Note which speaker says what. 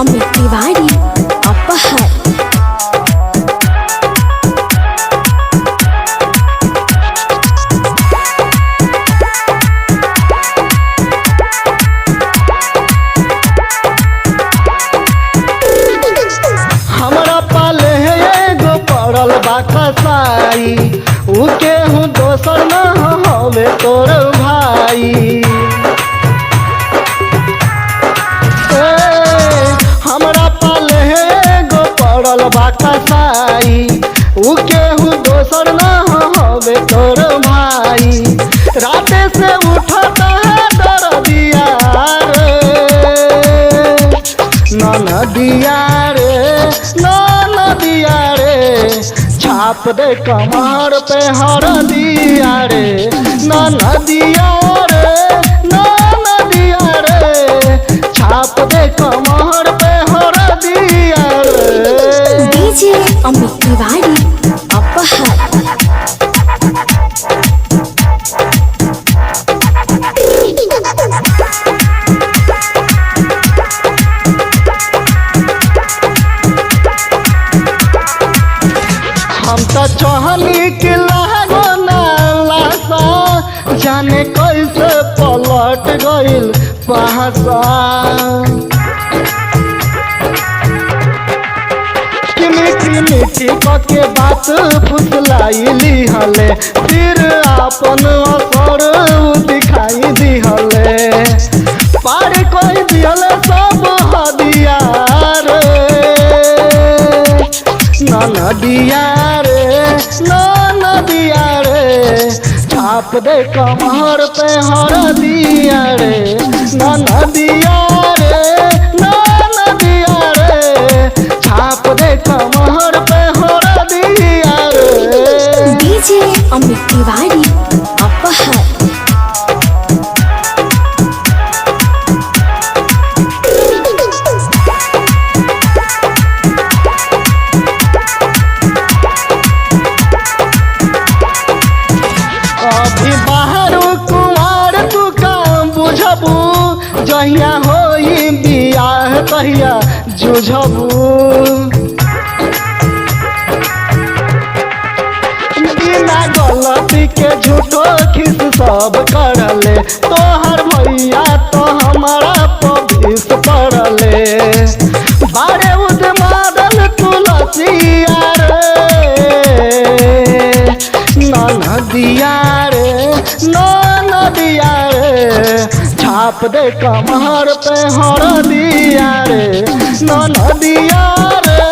Speaker 1: अमित तिवारी अपहर।
Speaker 2: हमरा पाले एगो पड़ल बा कसाई, उ केहू दोसर न हवे तोर भाई। हमरा पाले एगो पड़ल बा कसाई, उ केहू दोसर न हवे तोर भाई। राते से उठता है दर्दिया रे, नदिया रे, नदिया रे, छाप दे कमर पे हर दिया रे, नदिया रे, नदिया रे, छाप दे कमर पे हर दिया रे।
Speaker 1: डीजे अमित तिवारी अपहर।
Speaker 2: हम तो चहली के लागो नालासा, जाने कैसे पलट गइल पहासा। कि मीठी मीठी के बात फुसलाइली हले, फिर आपन असर दिखाई दिहले। पार कोई दिहले सब हदिया रे, नदिया रे, नदिया रे, छाप दे कमर पे हर दिया रे, नदिया रे, नदिया रे, छाप दे कमर पे हर दिया रे।
Speaker 1: डीजे अमित तिवारी अपहर।
Speaker 2: अभी बाहर कुमार तू काम बुझबू, जहिया होई बियाह कहिया जुझबू। बिना गलती के झूठो खिस सब करले, तोहर भैया तो हमारा पविस पड़ले। बारे उद मादल तुलसिया रे, नदिया रे, नदिया रे, छाप दे कमर पे हर दिया रे, नदिया रे,